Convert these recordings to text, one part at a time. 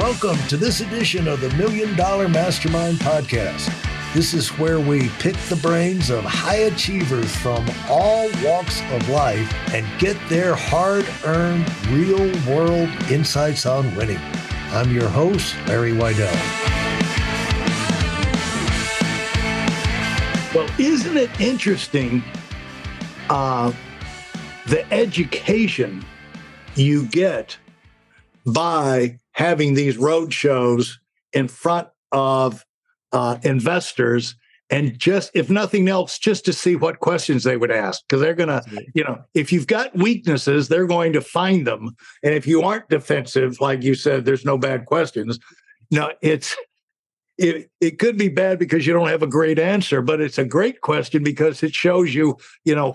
Welcome to this edition of the Million Dollar Mastermind podcast. This is where we pick the brains of high achievers from all walks of life and get their hard-earned, real-world insights on winning. I'm your host, Larry Weidel. Well, isn't it interesting, the education you get by having these road shows in front of investors, and just, if nothing else, just to see what questions they would ask. Because they're going to, if you've got weaknesses, they're going to find them. And if you aren't defensive, like you said, there's no bad questions. No, it could be bad because you don't have a great answer, but it's a great question because it shows you,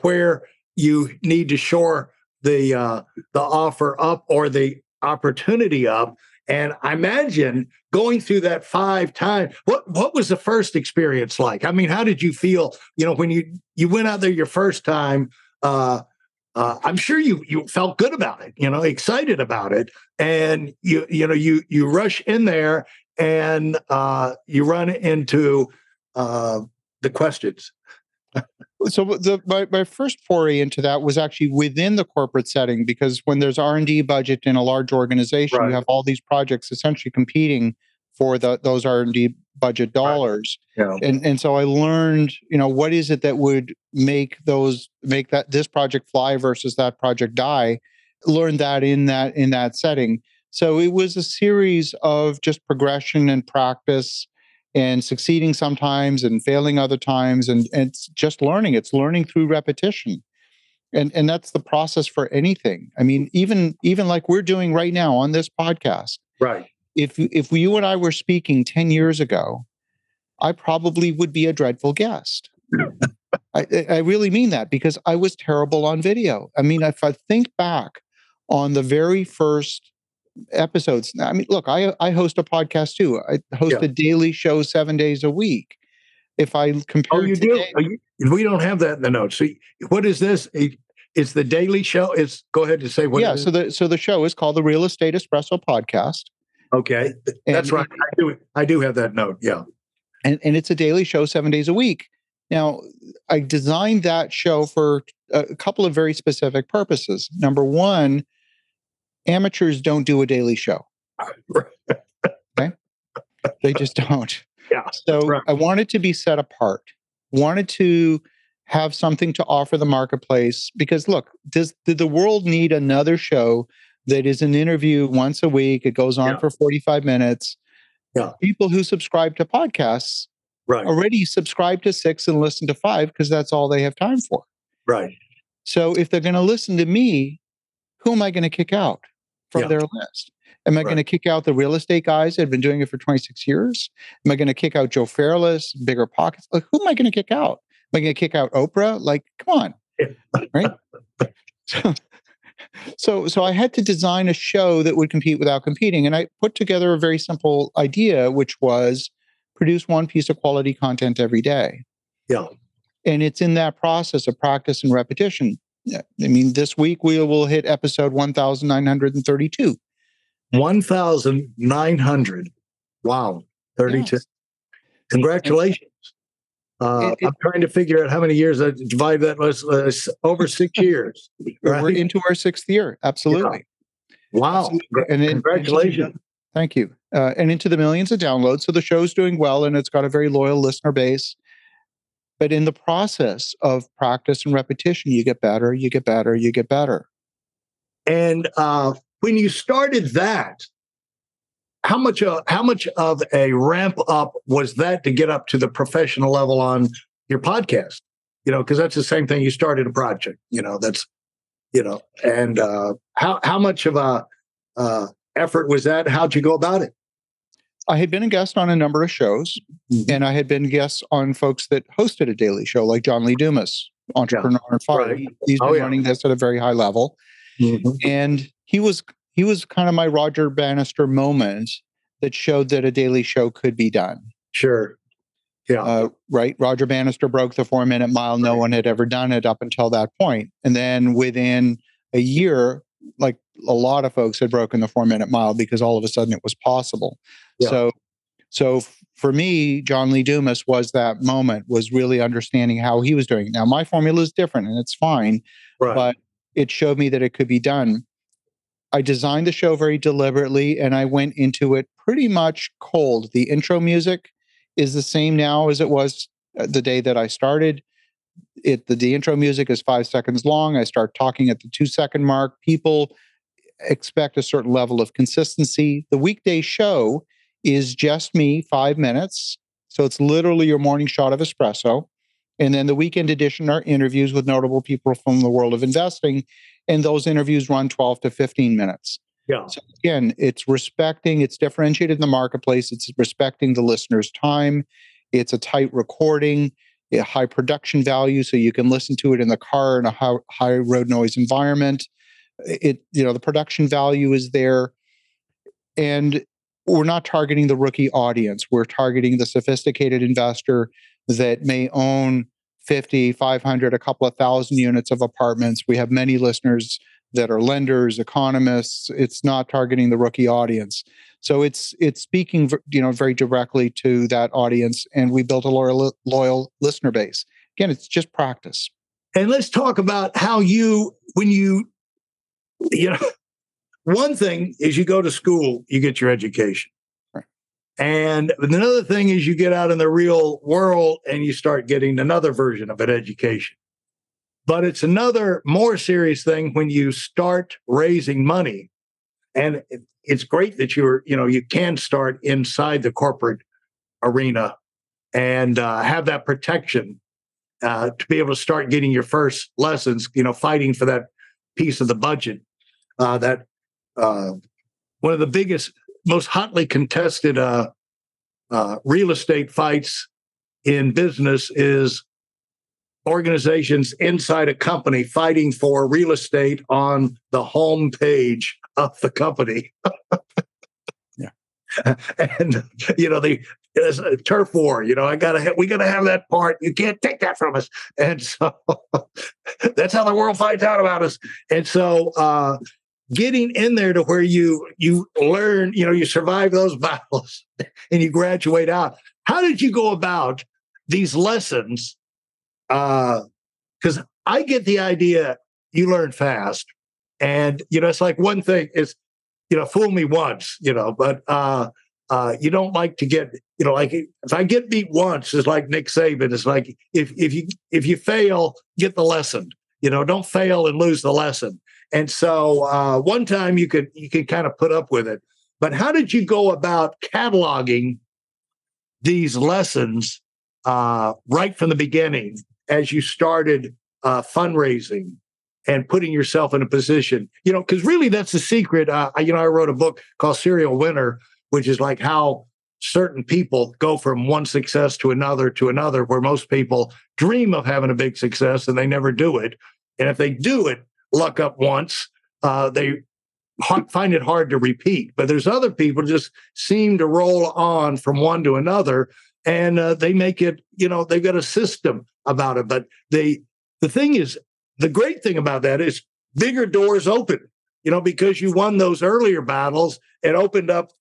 where you need to shore the offer up or the opportunity up. And I imagine going through that 5 times, what was the first experience like? I mean, how did you feel, when you went out there your first time? I'm sure you felt good about it, excited about it. And you rush in there and you run into the questions. So my first foray into that was actually within the corporate setting, because when there's R&D budget in a large organization, right, you have all these projects essentially competing for those R&D budget dollars. Right. Yeah. And so I learned, what is it that would make this project fly versus that project die. Learned that in that setting. So it was a series of just progression and practice, and succeeding sometimes and failing other times, and it's just learning. It's learning through repetition, and that's the process for anything. I mean, even like we're doing right now on this podcast. Right. If you and I were speaking 10 years ago, I probably would be a dreadful guest. I really mean that, because I was terrible on video. I mean, if I think back on the very first episodes. I mean, look, I host a podcast too. I host a daily show 7 days a week. If I compare, we don't have that in the notes. So what is this? It's the daily show. Go ahead and say what. Yeah. So the show is called the Real Estate Espresso Podcast. Okay, that's right. I do have that note. Yeah, and it's a daily show 7 days a week. Now, I designed that show for a couple of very specific purposes. Number one, amateurs don't do a daily show. Okay? They just don't. Yeah. So right. I wanted to be set apart. Wanted to have something to offer the marketplace, because look, did the world need another show that is an interview once a week? It goes on for 45 minutes. Yeah. People who subscribe to podcasts already subscribe to 6 and listen to 5 because that's all they have time for. Right. So if they're going to listen to me, who am I going to kick out from their list? Am I going to kick out the real estate guys that have been doing it for 26 years? Am I going to kick out Joe Fairless, Bigger Pockets? Like, who am I going to kick out? Am I going to kick out Oprah? Like, come on, right? So I had to design a show that would compete without competing. And I put together a very simple idea, which was produce one piece of quality content every day. Yeah. And it's in that process of practice and repetition. I mean, this week we will hit episode 1,932. 1,900. Wow. 32. Yes. Congratulations. I'm trying to figure out how many years I divide that was over 6 years. Right? We're into our 6th year. Absolutely. Yeah. Wow. Absolutely. And congratulations. Thank you. And into the millions of downloads. So the show's doing well, and it's got a very loyal listener base. But in the process of practice and repetition, you get better, you get better, you get better. And when you started that, how much of a ramp up was that to get up to the professional level on your podcast? Because that's the same thing. You started a project. And how much of a effort was that? How'd you go about it? I had been a guest on a number of shows, and I had been guests on folks that hosted a daily show, like John Lee Dumas, Entrepreneur on Fire. Right. He's been running this at a very high level. Mm-hmm. And he was kind of my Roger Bannister moment that showed that a daily show could be done. Sure. Yeah. Right. Roger Bannister broke the 4-minute mile. No one had ever done it up until that point. And then within a year, like a lot of folks had broken the 4-minute mile because all of a sudden it was possible. Yeah. So for me, John Lee Dumas was that moment, was really understanding how he was doing it. Now, my formula is different and it's fine, but it showed me that it could be done. I designed the show very deliberately and I went into it pretty much cold. The intro music is the same now as it was the day that I started. The intro music is 5 seconds long. I start talking at the 2-second mark. People expect a certain level of consistency. The weekday show is just me, 5 minutes. So it's literally your morning shot of espresso. And then the weekend edition are interviews with notable people from the world of investing. And those interviews run 12 to 15 minutes. Yeah. So again, it's differentiated in the marketplace. It's respecting the listener's time. It's a tight recording, a high production value, so you can listen to it in the car in a high road noise environment. The production value is there. And we're not targeting the rookie audience. We're targeting the sophisticated investor that may own 50, 500, a couple of thousand units of apartments. We have many listeners that are lenders, economists. It's not targeting the rookie audience. So it's speaking, very directly to that audience, and we built a loyal listener base. Again, it's just practice. And let's talk about how one thing is you go to school, you get your education. Right. And another thing is you get out in the real world and you start getting another version of an education. But it's another more serious thing when you start raising money. And it's great that you can start inside the corporate arena and have that protection to be able to start getting your first lessons, fighting for that piece of the budget. That one of the biggest, most hotly contested real estate fights in business is organizations inside a company fighting for real estate on the home page of the company. Yeah. And there's a turf war. We gotta have that part. You can't take that from us. And so that's how the world finds out about us. And so getting in there to where you learn, you survive those battles and you graduate out. How did you go about these lessons? Because I get the idea you learn fast. And, it's like one thing is, fool me once, but you don't like to get, like if I get beat once, it's like Nick Saban. It's like if you fail, get the lesson. Don't fail and lose the lesson. And so one time you could kind of put up with it. But how did you go about cataloging these lessons right from the beginning as you started fundraising and putting yourself in a position? Because really that's the secret. I wrote a book called Serial Winner, which is like how certain people go from one success to another, where most people dream of having a big success and they never do it. And if they do it, luck up once, they find it hard to repeat. But there's other people just seem to roll on from one to another, and they make it, they've got a system about it. But the thing is, the great thing about that is bigger doors open, because you won those earlier battles. It opened up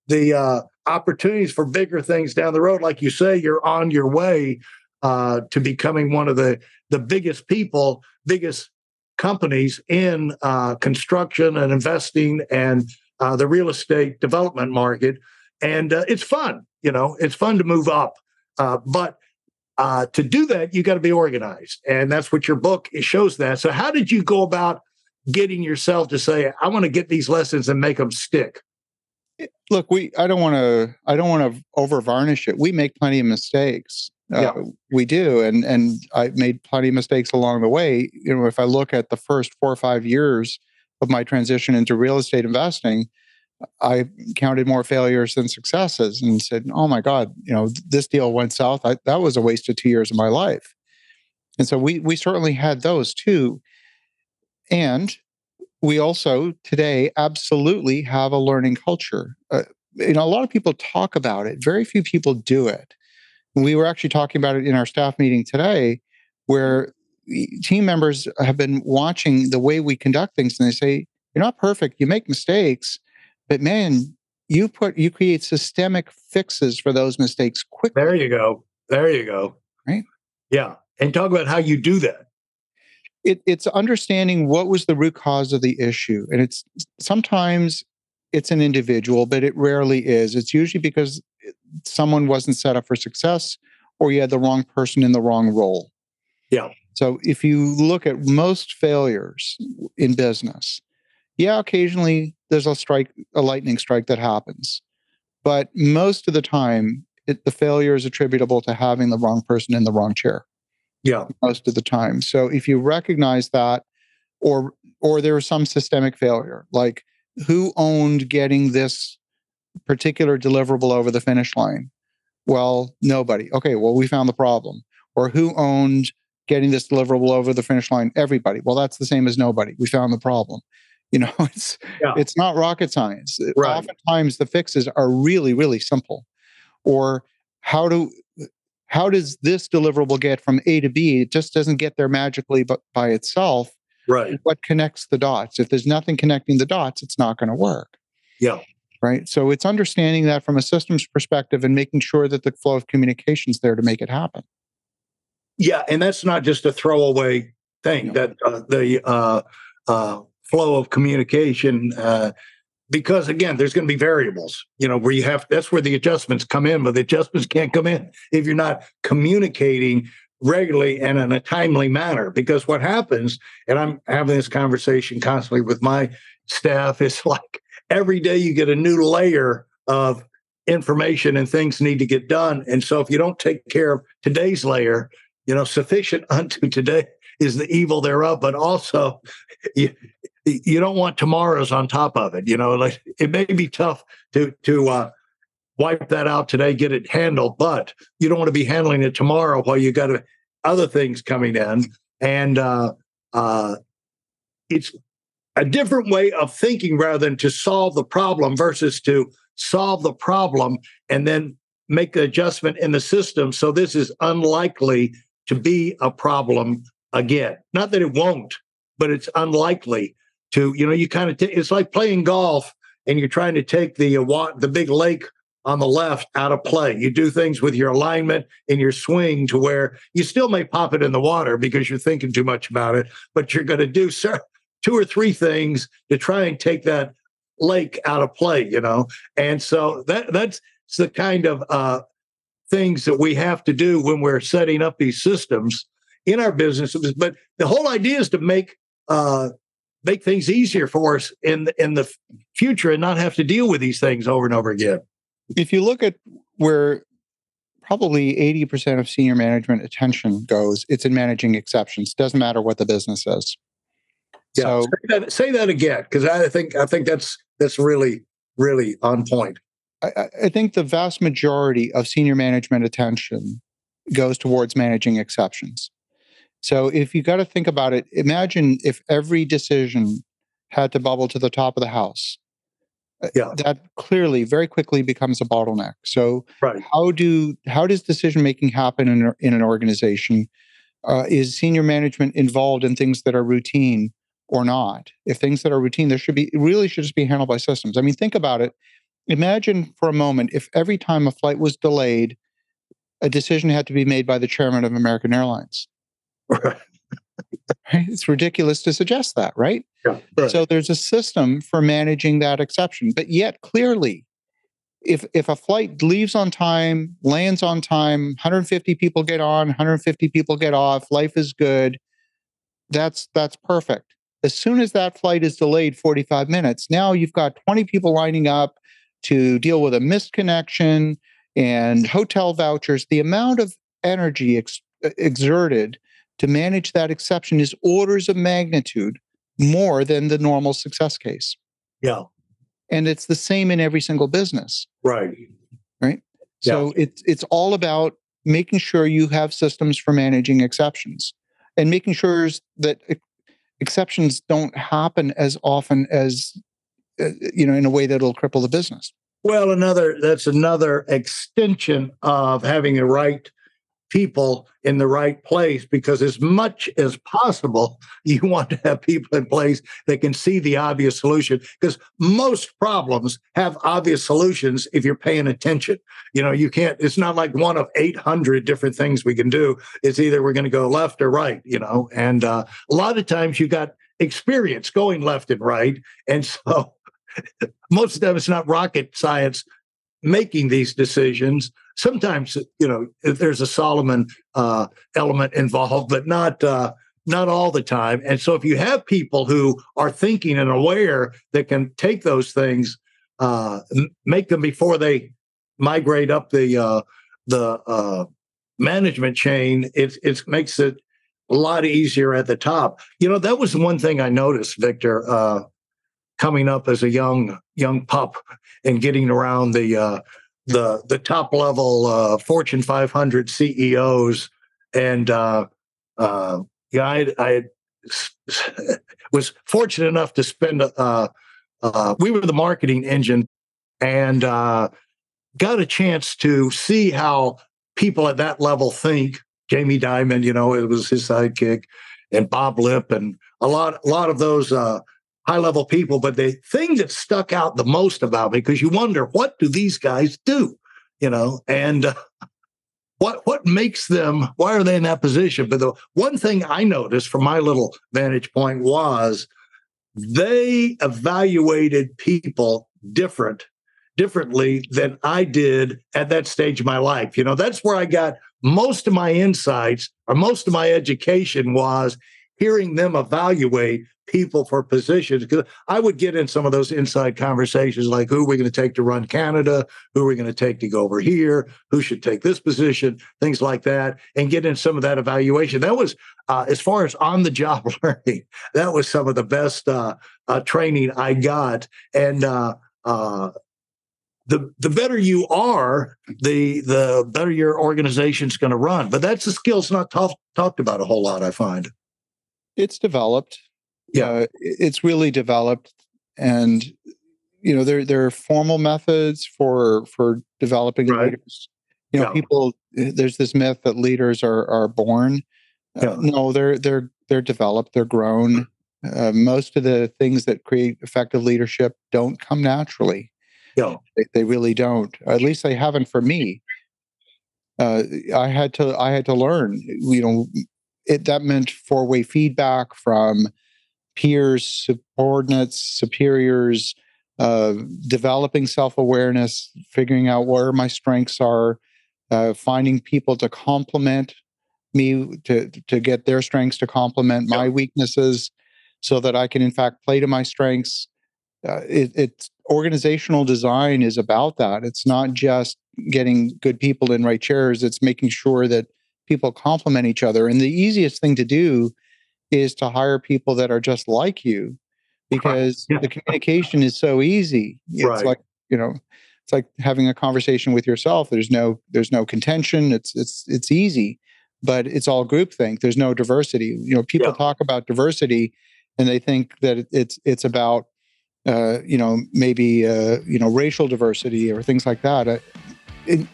the opportunities for bigger things down the road. Like you say, you're on your way to becoming one of the biggest companies in construction and investing and the real estate development market. And it's fun, it's fun to move up. But to do that, you got to be organized. And that's what your book shows that. So how did you go about getting yourself to say, I want to get these lessons and make them stick? Look, I don't want to over varnish it. We make plenty of mistakes. We do. And I've made plenty of mistakes along the way. If I look at the first 4 or 5 years of my transition into real estate investing, I counted more failures than successes and said, oh my God, this deal went south. That was a waste of 2 years of my life. And so we certainly had those too. And we also today absolutely have a learning culture. A lot of people talk about it. Very few people do it. We were actually talking about it in our staff meeting today, where team members have been watching the way we conduct things, and they say, You're not perfect. You make mistakes, but man, you create systemic fixes for those mistakes quickly. There you go. Right? Yeah. And talk about how you do that. It's understanding what was the root cause of the issue. And sometimes it's an individual, but it rarely is. It's usually because someone wasn't set up for success, or you had the wrong person in the wrong role. Yeah. So if you look at most failures in business, occasionally there's a lightning strike that happens. But most of the time, the failure is attributable to having the wrong person in the wrong chair. Yeah. Most of the time. So if you recognize that, or there was some systemic failure, like who owned getting this particular deliverable over the finish line? Well, nobody. Okay, well, we found the problem. Or who owned getting this deliverable over the finish line? Everybody. Well, that's the same as nobody. We found the problem. It's not rocket science. Right. Oftentimes the fixes are really, really simple. Or how does this deliverable get from A to B? It just doesn't get there magically but by itself. Right. What connects the dots? If there's nothing connecting the dots, it's not going to work. Yeah. Right. So it's understanding that from a systems perspective and making sure that the flow of communication is there to make it happen. Yeah. And that's not just a throwaway thing, that the flow of communication, because again, there's going to be variables, where that's where the adjustments come in, but the adjustments can't come in if you're not communicating regularly and in a timely manner. Because what happens, and I'm having this conversation constantly with my staff, is like every day you get a new layer of information and things need to get done. And so if you don't take care of today's layer, sufficient unto today is the evil thereof, but also you don't want tomorrow's on top of it. Like it may be tough to wipe that out today, get it handled, but you don't want to be handling it tomorrow while you got other things coming in. And it's a different way of thinking rather than to solve the problem versus to solve the problem and then make the adjustment in the system. So this is unlikely to be a problem again. Not that it won't, but it's unlikely to, you kind of, it's like playing golf and you're trying to take the big lake on the left out of play. You do things with your alignment and your swing to where you still may pop it in the water because you're thinking too much about it, but you're going to do 2 or 3 things to try and take that lake out of play, And so that's the kind of things that we have to do when we're setting up these systems in our businesses. But the whole idea is to make things easier for us in the future and not have to deal with these things over and over again. If you look at where probably 80% of senior management attention goes, it's in managing exceptions. Doesn't matter what the business is. Yeah, so say that again, because I think that's really, really on point. I think the vast majority of senior management attention goes towards managing exceptions. So if you got to think about it, imagine if every decision had to bubble to the top of the house. That clearly very quickly becomes a bottleneck. So how does decision making happen in an organization? Is senior management involved in things that are routine or not? If things that are routine, really should just be handled by systems. I mean, think about it. Imagine for a moment if every time a flight was delayed, a decision had to be made by the chairman of American Airlines. Right? It's ridiculous to suggest that, right? Yeah, right? So there's a system for managing that exception. But yet, clearly, if a flight leaves on time, lands on time, 150 people get on, 150 people get off, life is good, that's perfect. As soon as that flight is delayed 45 minutes, now you've got 20 people lining up to deal with a missed connection and hotel vouchers. The amount of energy exerted to manage that exception is orders of magnitude more than the normal success case. Yeah. And it's the same in every single business. Right. Right. So it's all about making sure you have systems for managing exceptions and making sure that exceptions don't happen as often as, in a way that'll cripple the business. Well, that's another extension of having the right people in the right place, because as much as possible, you want to have people in place that can see the obvious solution, because most problems have obvious solutions if you're paying attention. You can't, it's not like one of 800 different things we can do. It's either we're going to go left or right, and a lot of times you got experience going left and right. And so most of the time it's not rocket science making these decisions. Sometimes, there's a Solomon element involved, but not all the time. And so if you have people who are thinking and aware that can take those things, make them before they migrate up the management chain, it makes it a lot easier at the top. That was one thing I noticed, Victor, coming up as a young pup and getting around the top level Fortune 500 CEOs, and I was fortunate enough to spend. We were the marketing engine, and got a chance to see how people at that level think. Jamie Dimon, it was his sidekick, and Bob Lipp, and a lot of those high-level people. But the thing that stuck out the most about me, because you wonder, what do these guys do? And what makes them, why are they in that position? But the one thing I noticed from my little vantage point was they evaluated people differently than I did at that stage of my life. That's where I got most of my insights, or most of my education, was hearing them evaluate people for positions. Because I would get in some of those inside conversations, like, who are we going to take to run Canada? Who are we going to take to go over here? Who should take this position? Things like that, and get in some of that evaluation. That was, as far as on-the-job learning, that was some of the best training I got. And the better you are, the better your organization's going to run. But that's a skill that's not talked about a whole lot, I find. It's developed. Yeah, it's really developed, and there are formal methods for developing leaders. People. There's this myth that leaders are born. No, they're developed. They're grown. Most of the things that create effective leadership don't come naturally. Yeah, they really don't. At least they haven't for me. I had to learn. That meant four-way feedback from peers, subordinates, superiors, developing self-awareness, figuring out where my strengths are, finding people to complement me, to get their strengths to complement my weaknesses, so that I can in fact play to my strengths. It's organizational design is about that. It's not just getting good people in right chairs. It's making sure that people complement each other. And the easiest thing to do is to hire people that are just like you, because the communication is so easy. It's like, it's like having a conversation with yourself. There's no contention. It's easy, but it's all groupthink. There's no diversity. People talk about diversity and they think that it's about, maybe racial diversity or things like that.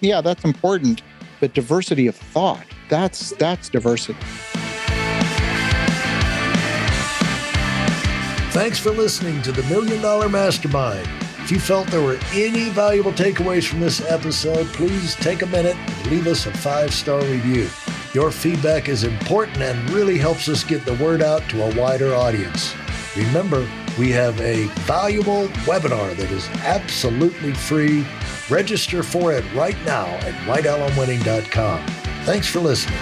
That's important, but diversity of thought, that's diversity. Thanks for listening to the Million Dollar Mastermind. If you felt there were any valuable takeaways from this episode, please take a minute and leave us a 5-star review. Your feedback is important and really helps us get the word out to a wider audience. Remember, we have a valuable webinar that is absolutely free. Register for it right now at weidelonwinning.com. Thanks for listening.